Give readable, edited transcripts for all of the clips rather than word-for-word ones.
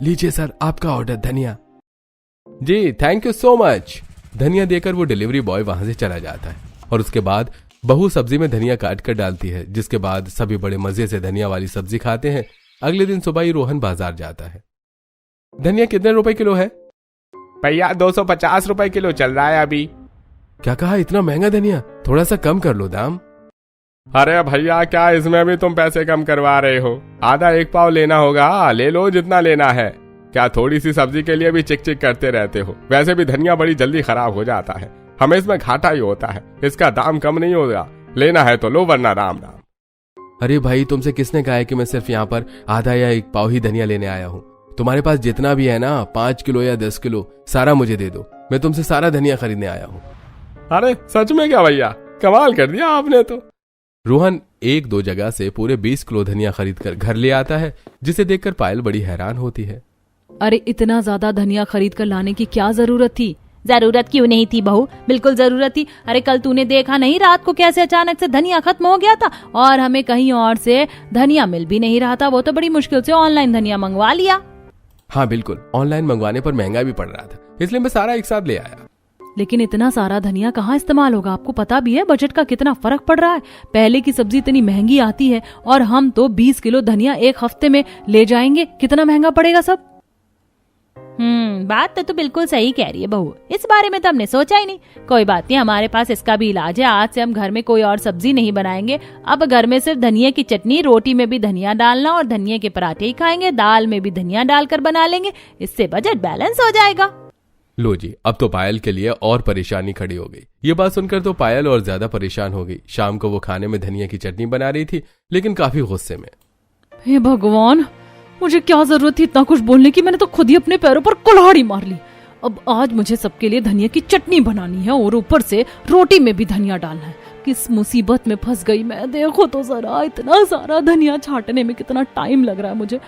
लीजिए सर, आपका ऑर्डर धनिया। जी थैंक यू सो मच। धनिया देकर वो डिलीवरी बॉय वहां से चला जाता है और उसके बाद बहू सब्जी में धनिया काट कर डालती है, जिसके बाद सभी बड़े मजे से धनिया वाली सब्जी खाते हैं। अगले दिन सुबह ही रोहन बाजार जाता है। धनिया कितने रुपए किलो है? भैया 250 रुपए किलो चल रहा है अभी। क्या कहा, इतना महंगा धनिया? थोड़ा सा कम कर लो दाम। अरे भैया क्या इसमें भी तुम पैसे कम करवा रहे हो? आधा 1 पाव लेना होगा, ले लो जितना लेना है। क्या थोड़ी सी सब्जी के लिए भी चिक चिक करते रहते हो? वैसे भी धनिया बड़ी जल्दी खराब हो जाता है, हमें इसमें घाटा ही होता है। इसका दाम कम नहीं होगा, लेना है तो लो वरना राम राम। अरे भाई, तुमसे किसने कहा है कि मैं सिर्फ यहाँ पर आधा या 1 पाव ही धनिया लेने आया हूँ? तुम्हारे पास जितना भी है ना, 5 किलो या 10 किलो सारा मुझे दे दो। मैं तुमसे सारा धनिया खरीदने आया हूँ। अरे सच में क्या भैया, कमाल कर दिया आपने तो। रोहन 1-2 जगह से पूरे 20 किलो धनिया खरीद कर घर ले आता है, जिसे देखकर पायल बड़ी हैरान होती है। अरे इतना ज्यादा धनिया खरीद कर लाने की क्या जरूरत थी? जरूरत क्यों नहीं थी बहू, बिल्कुल जरूरत थी। अरे कल तूने देखा नहीं रात को कैसे अचानक से धनिया खत्म हो गया था और हमें कहीं और से धनिया मिल भी नहीं रहा था। वो तो बड़ी मुश्किल से ऑनलाइन धनिया मंगवा लिया। हाँ बिल्कुल, ऑनलाइन मंगवाने पर महंगा भी पड़ रहा था, इसलिए मैं सारा एक साथ ले आया। लेकिन इतना सारा धनिया कहाँ इस्तेमाल होगा? आपको पता भी है बजट का कितना फर्क पड़ रहा है। पहले की सब्जी इतनी महंगी आती है और हम तो 20 किलो धनिया 1 हफ्ते में ले जाएंगे, कितना महंगा पड़ेगा सब। बात तो बिल्कुल सही कह रही है बहू, इस बारे में तो हमने सोचा ही नहीं। कोई बात नहीं, हमारे पास इसका भी इलाज है। आज से हम घर में कोई और सब्जी नहीं बनाएंगे। अब घर में सिर्फ धनिया की चटनी, रोटी में भी धनिया डालना और धनिया के पराठे ही खाएंगे। दाल में भी धनिया डालकर बना लेंगे, इससे बजट बैलेंस हो जाएगा। लो जी, अब तो पायल के लिए और परेशानी खड़ी हो गई। ये बात सुनकर तो पायल और ज्यादा परेशान हो गई। शाम को वो खाने में धनिया की चटनी बना रही थी, लेकिन काफी गुस्से में। हे भगवान, मुझे क्या जरूरत थी इतना कुछ बोलने की? मैंने तो खुद ही अपने पैरों पर कुल्हाड़ी मार ली। अब आज मुझे सबके लिए धनिया की चटनी बनानी है और ऊपर से रोटी में भी धनिया डालना है। किस मुसीबत में फंस गई मैं। देखो तो जरा, इतना सारा धनिया छांटने में कितना टाइम लग रहा है मुझे,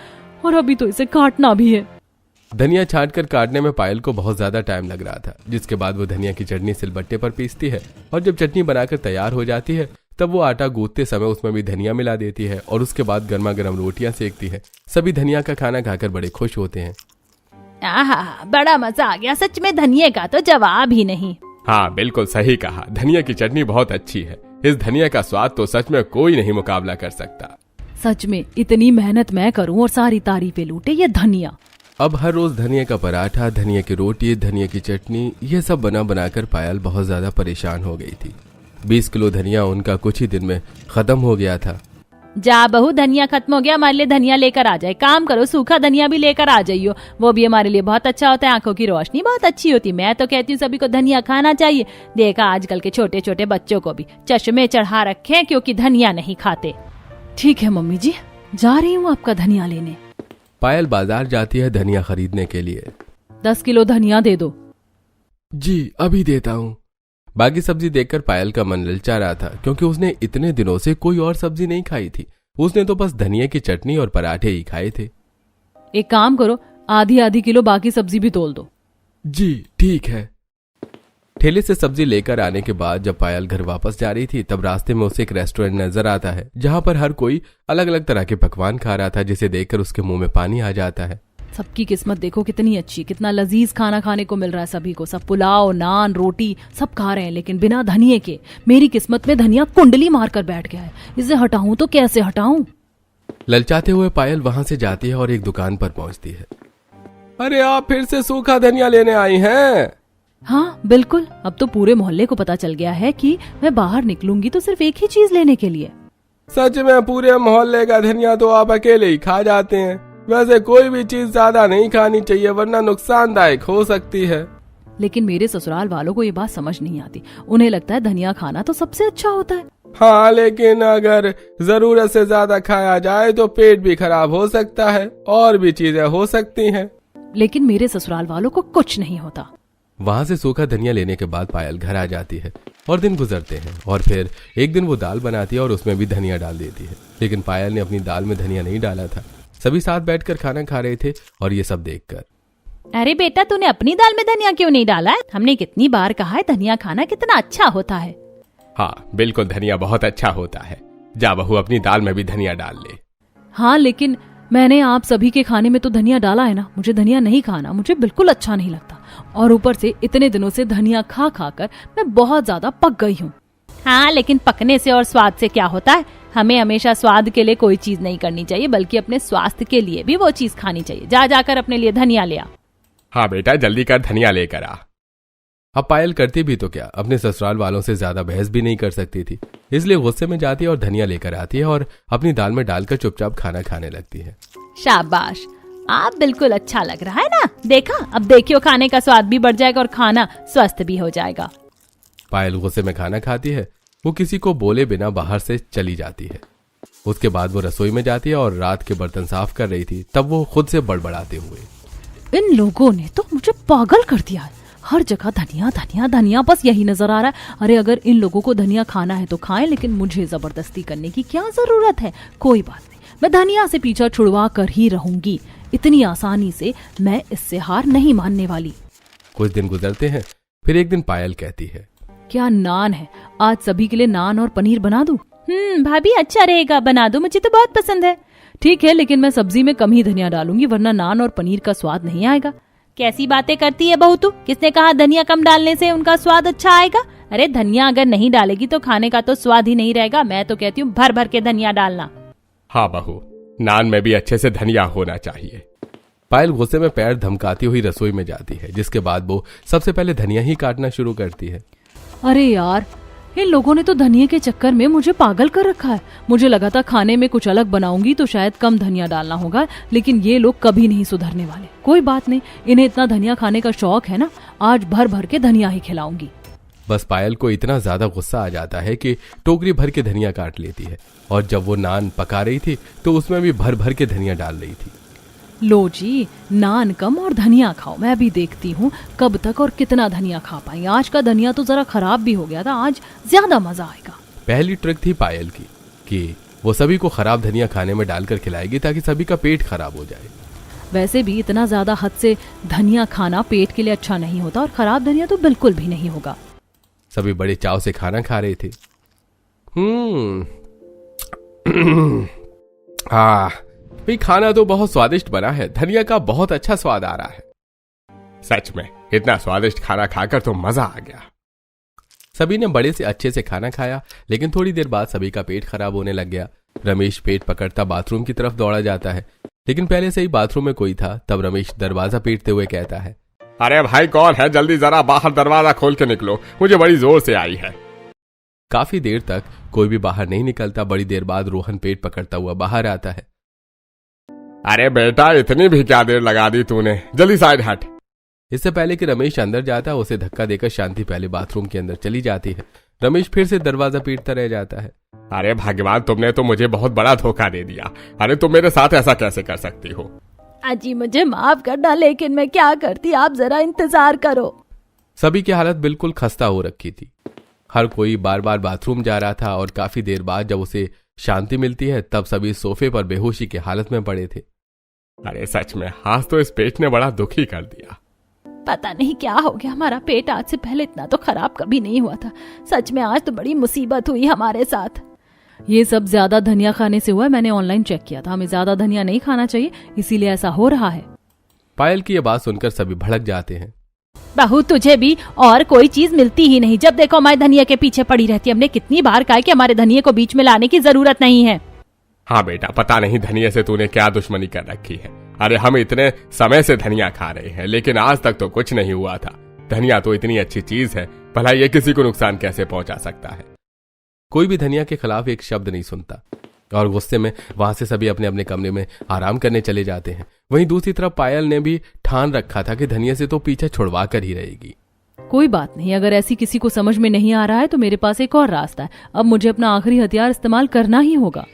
और अभी तो इसे काटना भी है। धनिया छांट कर काटने में पायल को बहुत ज्यादा टाइम लग रहा था, जिसके बाद वो धनिया की चटनी सिलबट्टे पर पीसती है और जब चटनी बनाकर तैयार हो जाती है तब वो आटा गूंथते समय उसमें भी धनिया मिला देती है और उसके बाद गर्मा गर्म रोटियां सेकती है। सभी धनिया का खाना खाकर बड़े खुश होते हैं। आहा, बड़ा मजा आ गया सच में, धनिया का तो जवाब ही नहीं। हाँ बिल्कुल सही कहा, धनिया की चटनी बहुत अच्छी है। इस धनिया का स्वाद तो सच में कोई नहीं मुकाबला कर सकता। सच में इतनी मेहनत मैं करूं और सारी तारीफें लूटे ये धनिया। अब हर रोज धनिया का पराठा, धनिया की रोटी, धनिया की चटनी, ये सब बना बनाकर पायल बहुत ज्यादा परेशान हो गई थी। 20 किलो धनिया उनका कुछ ही दिन में खत्म हो गया था। जा बहू, धनिया खत्म हो गया, हमारे लिए धनिया लेकर आ जाए। काम करो, सूखा धनिया भी लेकर आ जाइयो, वो भी हमारे लिए बहुत अच्छा होता है। आंखों की रोशनी बहुत अच्छी होती। मैं तो कहती हूँ सभी को धनिया खाना चाहिए। देखा आजकल के छोटे छोटे बच्चों को भी चश्मे चढ़ा रखे हैं क्योंकि धनिया नहीं खाते। ठीक है मम्मी जी, जा रही हूँ आपका धनिया लेने। पायल बाजार जाती है धनिया खरीदने के लिए। 10 किलो धनिया दे दो। जी अभी देता हूँ। बाकी सब्जी देखकर पायल का मन ललचा रहा था, क्योंकि उसने इतने दिनों से कोई और सब्जी नहीं खाई थी। उसने तो बस धनिया की चटनी और पराठे ही खाए थे। एक काम करो, आधी किलो बाकी सब्जी भी तोल दो। जी ठीक है। ठेले से सब्जी लेकर आने के बाद जब पायल घर वापस जा रही थी तब रास्ते में उसे एक रेस्टोरेंट नजर आता है, जहाँ पर हर कोई अलग अलग तरह के पकवान खा रहा था, जिसे देखकर उसके मुंह में पानी आ जाता है। सबकी किस्मत देखो कितनी अच्छी, कितना लजीज खाना खाने को मिल रहा है सभी को। सब पुलाव, नान, रोटी सब खा रहे हैं, लेकिन बिना धनिये के। मेरी किस्मत में धनिया कुंडली मारकर बैठ गया है, इसे हटाऊं तो कैसे हटाऊं? ललचाते हुए पायल वहां से जाती है और एक दुकान पर पहुंचती है। अरे आप फिर से सूखा धनिया लेने आई हैं? हाँ बिल्कुल, अब तो पूरे मोहल्ले को पता चल गया है कि मैं बाहर निकलूंगी तो सिर्फ एक ही चीज लेने के लिए। सच में पूरे मोहल्ले का धनिया तो आप अकेले ही खा जाते हैं। वैसे कोई भी चीज ज्यादा नहीं खानी चाहिए, वरना नुकसानदायक हो सकती है। लेकिन मेरे ससुराल वालों को ये बात समझ नहीं आती। उन्हें लगता है धनिया खाना तो सबसे अच्छा होता है। हाँ, लेकिन अगर जरूरत से ज्यादा खाया जाए तो पेट भी खराब हो सकता है और भी चीजें हो सकती हैं। लेकिन मेरे ससुराल वालों को कुछ नहीं होता। वहां से सूखा धनिया लेने के बाद पायल घर आ जाती है और दिन गुजरते हैं और फिर एक दिन वो दाल बनाती है और उसमें भी धनिया डाल देती है। लेकिन पायल ने अपनी दाल में धनिया नहीं डाला था। सभी साथ बैठकर खाना खा रहे थे और ये सब देखकर, अरे बेटा, तूने अपनी दाल में धनिया क्यों नहीं डाला है? हमने कितनी बार कहा है धनिया खाना कितना अच्छा होता है। हाँ बिल्कुल, धनिया बहुत अच्छा होता है। जा बहू, अपनी दाल में भी धनिया डाल ले। हाँ, लेकिन मैंने आप सभी के खाने में तो धनिया डाला है ना, मुझे धनिया नहीं खाना, मुझे बिल्कुल अच्छा नहीं लगता। और ऊपर से इतने दिनों से धनिया खा खा कर मैं बहुत ज्यादा पक गई हूँ। हाँ, लेकिन पकने से और स्वाद से क्या होता है? हमें हमेशा स्वाद के लिए कोई चीज नहीं करनी चाहिए, बल्कि अपने स्वास्थ्य के लिए भी वो चीज खानी चाहिए। जा जाकर अपने लिए धनिया ले आ। हाँ बेटा, जल्दी कर, धनिया लेकर आ। अब पायल करती भी तो क्या, अपने ससुराल वालों से ज्यादा बहस भी नहीं कर सकती थी, इसलिए गुस्से में जाती है और धनिया लेकर आती है और अपनी दाल में डालकर चुपचाप खाना खाने लगती है। शाबाश, आप बिल्कुल अच्छा लग रहा है ना। देखा, अब देखियो खाने का स्वाद भी बढ़ जाएगा और खाना स्वस्थ भी हो जाएगा। पायल गुस्से में खाना खाती है, वो किसी को बोले बिना बाहर से चली जाती है। उसके बाद वो रसोई में जाती है और रात के बर्तन साफ कर रही थी, तब वो खुद से बड़बड़ाते हुए, इन लोगों ने तो मुझे पागल कर दिया है, हर जगह धनिया धनिया धनिया, बस यही नजर आ रहा है। अरे अगर इन लोगों को धनिया खाना है तो खाएं, लेकिन मुझे जबरदस्ती करने की क्या जरूरत है। कोई बात नहीं, मैं धनिया से पीछा छुड़वा कर ही रहूंगी, इतनी आसानी से मैं इससे हार नहीं मानने वाली। कुछ दिन गुजरते हैं, फिर एक दिन पायल कहती है, क्या नान है, आज सभी के लिए नान और पनीर बना दूं? भाभी अच्छा रहेगा, बना दो, मुझे तो बहुत पसंद है। ठीक है, लेकिन मैं सब्जी में कम ही धनिया डालूंगी, वरना नान और पनीर का स्वाद नहीं आएगा। कैसी बातें करती है बहू तू? किसने कहा धनिया कम डालने से उनका स्वाद अच्छा आएगा? अरे धनिया अगर नहीं डालेगी तो खाने का तो स्वाद ही नहीं रहेगा। मैं तो कहती हूँ भर भर के धनिया डालना। हाँ बहू, नान में भी अच्छे से धनिया होना चाहिए। पायल गुस्से में पैर धमकाती हुई रसोई में जाती है, जिसके बाद वो सबसे पहले धनिया ही काटना शुरू करती है। अरे यार, इन लोगों ने तो धनिया के चक्कर में मुझे पागल कर रखा है। मुझे लगा था खाने में कुछ अलग बनाऊंगी तो शायद कम धनिया डालना होगा, लेकिन ये लोग कभी नहीं सुधरने वाले। कोई बात नहीं, इन्हें इतना धनिया खाने का शौक है ना, आज भर भर के धनिया ही खिलाऊंगी। बस पायल को इतना ज्यादा गुस्सा आ जाता है कि टोकरी भर के धनिया काट लेती है, और जब वो नान पका रही थी तो उसमें भी भर भर के धनिया डाल रही थी। लो जी, नान कम और धनिया खाओ, मैं भी देखती हूँ कब तक और कितना धनिया खा पाई। आज का धनिया तो जरा खराब भी हो गया था, आज ज्यादा मजा आएगा। पहली ट्रिक थी पायल की कि वो सभी को खराब धनिया खाने में डालकर खिलाएगी ताकि सभी का पेट खराब हो जाए। वैसे भी इतना ज्यादा हद से धनिया खाना पेट के लिए अच्छा नहीं होता, और खराब धनिया तो बिल्कुल भी नहीं होगा। सभी बड़े चाव से खाना खा रहे थे। भाई खाना तो बहुत स्वादिष्ट बना है, धनिया का बहुत अच्छा स्वाद आ रहा है। सच में इतना स्वादिष्ट खाना खाकर तो मजा आ गया। सभी ने बड़े से अच्छे से खाना खाया, लेकिन थोड़ी देर बाद सभी का पेट खराब होने लग गया। रमेश पेट पकड़ता बाथरूम की तरफ दौड़ा जाता है, लेकिन पहले से ही बाथरूम में कोई था। तब रमेश दरवाजा पीटते हुए कहता है, अरे भाई कौन है, जल्दी जरा बाहर दरवाजा खोल के निकलो, मुझे बड़ी जोर से आई है। काफी देर तक कोई भी बाहर नहीं निकलता। बड़ी देर बाद रोहन पेट पकड़ता हुआ बाहर आता है। अरे बेटा, इतनी भी क्या देर लगा दी तूने, जल्दी साइड हट। इससे पहले कि रमेश अंदर जाता है, उसे धक्का देकर शांति पहले बाथरूम के अंदर चली जाती है। रमेश फिर से दरवाजा पीटता रह जाता है। अरे भगवान, तुमने तो मुझे बहुत बड़ा धोखा दे दिया। अरे तुम मेरे साथ ऐसा कैसे कर सकती हो? अजी मुझे माफ करना, लेकिन मैं क्या करती, आप जरा इंतजार करो। सभी की हालत बिल्कुल खस्ता हो रखी थी। हर कोई बार बार बाथरूम जा रहा था, और काफी देर बाद जब उसे शांति मिलती है तब सभी सोफे पर बेहोशी की हालत में पड़े थे। अरे सच में आज तो इस पेट ने बड़ा दुखी कर दिया। पता नहीं क्या हो गया, हमारा पेट आज से पहले इतना तो खराब कभी नहीं हुआ था। सच में आज तो बड़ी मुसीबत हुई हमारे साथ। ये सब ज्यादा धनिया खाने से हुआ। मैंने ऑनलाइन चेक किया था, हमें ज्यादा धनिया नहीं खाना चाहिए, इसीलिए ऐसा हो रहा है। पायल की ये बात सुनकर सभी भड़क जाते हैं। बहू तुझे भी और कोई चीज मिलती ही नहीं, जब देखो हमारे धनिया के पीछे पड़ी रहती है। हमने कितनी बार कहा कि हमारे धनिया को बीच में लाने की जरूरत नहीं है। हाँ बेटा, पता नहीं धनिया से तूने क्या दुश्मनी कर रखी है। अरे हम इतने समय से धनिया खा रहे हैं, लेकिन आज तक तो कुछ नहीं हुआ था। धनिया तो इतनी अच्छी चीज है, भला ये किसी को नुकसान कैसे पहुंचा सकता है? कोई भी धनिया के खिलाफ एक शब्द नहीं सुनता, और गुस्से में वहां से सभी अपने अपने कमरे में आराम करने चले जाते हैं। वहीं दूसरी तरफ पायल ने भी ठान रखा था कि धनिया से तो पीछे छुड़वा कर ही रहेगी। कोई बात नहीं, अगर ऐसी किसी को समझ में नहीं आ रहा है तो मेरे पास एक और रास्ता है। अब मुझे अपना आखिरी हथियार इस्तेमाल करना ही होगा।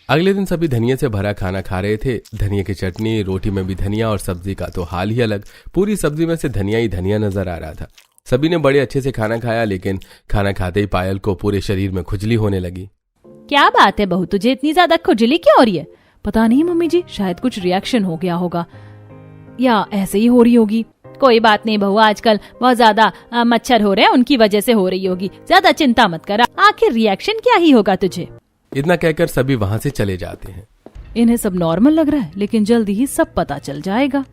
अगले दिन सभी धनिया से भरा खाना खा रहे थे। धनिया की चटनी, रोटी में भी धनिया, और सब्जी का तो हाल ही अलग। पूरी सब्जी में से धनिया ही धनिया नजर आ रहा था। सभी ने बड़े अच्छे से खाना खाया, लेकिन खाना खाते ही पायल को पूरे शरीर में खुजली होने लगी। क्या बात है बहू, तुझे इतनी ज्यादा खुजली क्यों हो रही है? पता नहीं मम्मी जी, शायद कुछ रिएक्शन हो गया होगा, या ऐसे ही हो रही होगी। कोई बात नहीं बहू, आजकल बहुत ज्यादा मच्छर हो रहे हैं, उनकी वजह से हो रही होगी। ज्यादा चिंता मत कर, आखिर रिएक्शन क्या ही होगा तुझे। इतना कहकर सभी वहां से चले जाते हैं। इन्हें सब नॉर्मल लग रहा है, लेकिन जल्दी ही सब पता चल जाएगा।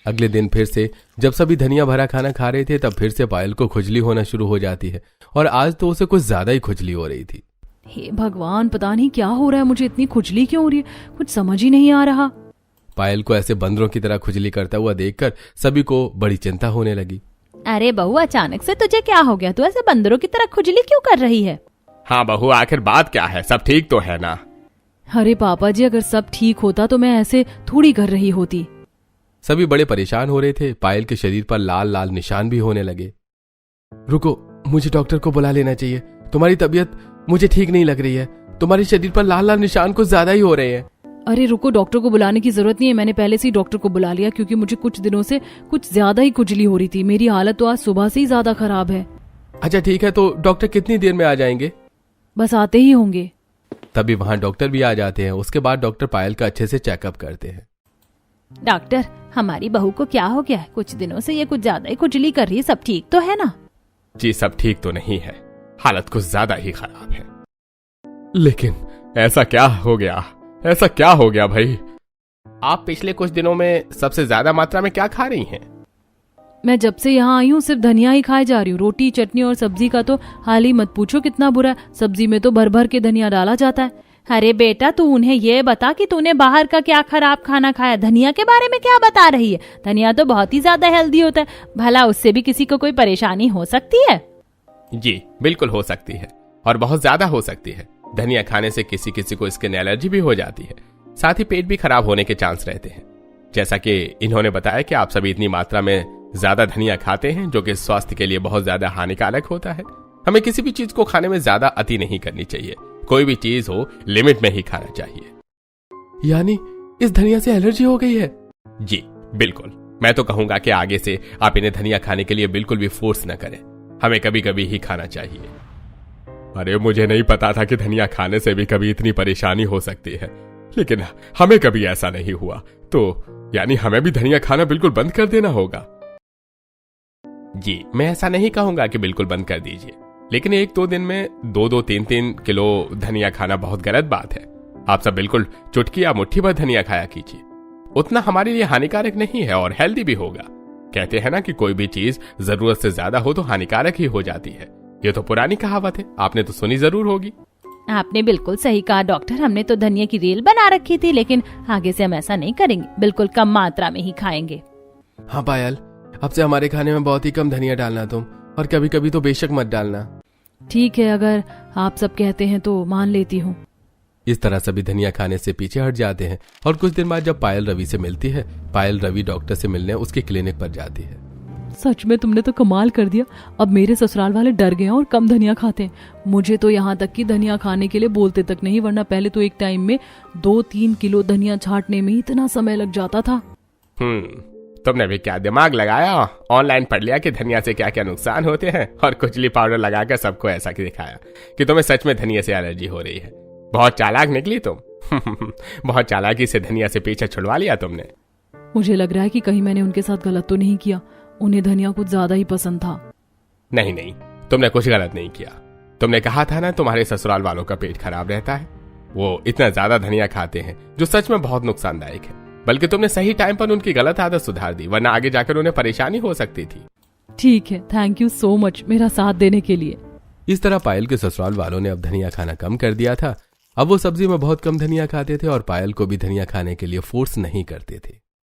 अगले दिन फिर से जब सभी धनिया भरा खाना खा रहे थे तब फिर से पायल को खुजली होना शुरू हो जाती है और आज तो उसे कुछ ज्यादा ही खुजली हो रही थी। हे भगवान, पता नहीं क्या हो रहा है, मुझे इतनी खुजली क्यों हो रही है, कुछ समझ ही नहीं आ रहा। पायल को ऐसे बंदरों की तरह खुजली करता हुआ देखकर सभी को बड़ी चिंता होने लगी। अरे बहू, अचानक से तुझे क्या हो गया? तू ऐसे बंदरों की तरह खुजली क्यों कर रही है? हाँ बहू, आखिर बात क्या है? सब ठीक तो है ना? अरे पापा जी, अगर सब ठीक होता तो मैं ऐसे थोड़ी कर रही होती। सभी बड़े परेशान हो रहे थे। पायल के शरीर पर लाल लाल निशान भी होने लगे। रुको, मुझे डॉक्टर को बुला लेना चाहिए। तुम्हारी तबीयत मुझे ठीक नहीं लग रही है। तुम्हारे शरीर पर लाल लाल निशान कुछ ज्यादा ही हो रहे हैं। अरे रुको, डॉक्टर को बुलाने की जरूरत नहीं है, मैंने पहले से ही डॉक्टर को बुला लिया, क्योंकि मुझे कुछ दिनों से कुछ ज्यादा ही खुजली हो रही थी। मेरी हालत तो आज सुबह से ही ज्यादा खराब है। अच्छा ठीक है, तो डॉक्टर कितनी देर में आ जाएंगे? बस आते ही होंगे। तभी वहां डॉक्टर भी आ जाते हैं। उसके बाद डॉक्टर पायल का अच्छे से चेकअप करते हैं। डॉक्टर, हमारी बहू को क्या हो गया है? कुछ दिनों से ये कुछ ज्यादा ही खुजली कर रही है, सब ठीक तो है ना? जी सब ठीक तो नहीं है, हालत कुछ ज्यादा ही खराब है। लेकिन ऐसा क्या हो गया? ऐसा क्या हो गया भाई? आप पिछले कुछ दिनों में सबसे ज्यादा मात्रा में क्या खा रही हैं? मैं जब से यहाँ आई हूँ सिर्फ धनिया ही खाए जा रही हूँ। रोटी, चटनी और सब्जी का तो हाल ही मत पूछो कितना बुरा है। सब्जी में तो भर भर के धनिया डाला जाता है। अरे बेटा, तू उन्हें ये बता कि तूने बाहर का क्या खराब खाना खाया। धनिया के बारे में क्या बता रही है? धनिया तो बहुत ही ज्यादा हेल्दी होता है, भला उससे भी किसी को कोई परेशानी हो सकती है? जी बिल्कुल हो सकती है, और बहुत ज्यादा हो सकती है। धनिया खाने से किसी किसी को स्किन एलर्जी भी हो जाती है, साथ ही पेट भी खराब होने के चांस रहते हैं। जैसा कि इन्होंने बताया कि आप सभी इतनी मात्रा में ज्यादा धनिया खाते हैं, जो कि स्वास्थ्य के लिए बहुत ज्यादा हानिकारक होता है। हमें किसी भी चीज को खाने में ज्यादा अति नहीं करनी चाहिए। कोई भी चीज हो, लिमिट में ही खाना चाहिए। यानी इस धनिया से एलर्जी हो गई है? जी बिल्कुल। मैं तो कहूंगा कि आगे से आप इन्हें धनिया खाने के लिए बिल्कुल भी फोर्स न करें। हमें कभी कभी ही खाना चाहिए। अरे मुझे नहीं पता था कि धनिया खाने से भी कभी इतनी परेशानी हो सकती है, लेकिन हमें कभी ऐसा नहीं हुआ। तो यानी हमें भी धनिया खाना बिल्कुल बंद कर देना होगा? जी मैं ऐसा नहीं कहूंगा कि बिल्कुल बंद कर दीजिए, लेकिन 1-2 दिन में 2-2, 3-3 किलो धनिया खाना बहुत गलत बात है। आप सब बिल्कुल चुटकी या मुट्ठी भर धनिया खाया कीजिए। उतना हमारे लिए हानिकारक नहीं है और हेल्दी भी होगा। कहते हैं ना कि कोई भी चीज जरूरत से ज्यादा हो तो हानिकारक ही हो जाती है। ये तो पुरानी कहावत है, आपने तो सुनी जरूर होगी। आपने बिल्कुल सही कहा डॉक्टर। हमने तो धनिया की रेल बना रखी थी, लेकिन आगे से हम ऐसा नहीं करेंगे, बिल्कुल कम मात्रा में ही खाएंगे। हाँ पायल, अब से हमारे खाने में बहुत ही कम धनिया डालना तुम, और कभी कभी तो बेशक मत डालना। ठीक है, अगर आप सब कहते हैं तो मान लेती हूँ। इस तरह सभी धनिया खाने से पीछे हट जाते हैं और कुछ दिन बाद जब पायल रवि से मिलती है, पायल रवि डॉक्टर से मिलने उसके क्लिनिक पर जाती है। सच में तुमने तो कमाल कर दिया। अब मेरे ससुराल वाले डर गए हैं और कम धनिया खाते हैं। मुझे तो यहाँ तक कि धनिया खाने के लिए बोलते तक नहीं, वरना पहले तो एक टाइम में 2-3 किलो धनिया छांटने में इतना समय लग जाता था। तुमने भी क्या दिमाग लगाया? ऑनलाइन पढ़ लिया कि धनिया से क्या क्या नुकसान होते हैं और खुजली पाउडर लगाकर सबको ऐसा दिखाया कि तुम्हें सच में धनिया से एलर्जी हो रही है। बहुत चालाक निकली तुम। बहुत चालाकी से धनिया से पीछे छुड़वा लिया तुमने। मुझे लग रहा है कि कहीं मैंने उनके साथ गलत तो नहीं किया। उन्हें धनिया कुछ ज्यादा ही पसंद था। नहीं नहीं, तुमने कुछ गलत नहीं किया। तुमने कहा था ना तुम्हारे ससुराल वालों का पेट खराब रहता है, वो इतना ज्यादा धनिया खाते हैं जो सच में बहुत नुकसानदायक है। बल्कि तुमने सही टाइम पर उनकी गलत आदत सुधार दी, वरना आगे जाकर उन्हें परेशानी हो सकती थी। ठीक है, थैंक यू सो मच मेरा साथ देने के लिए। इस तरह पायल के ससुराल वालों ने अब धनिया खाना कम कर दिया था। अब वो सब्जी में बहुत कम धनिया खाते थे और पायल को भी धनिया खाने के लिए फोर्स नहीं करते थे।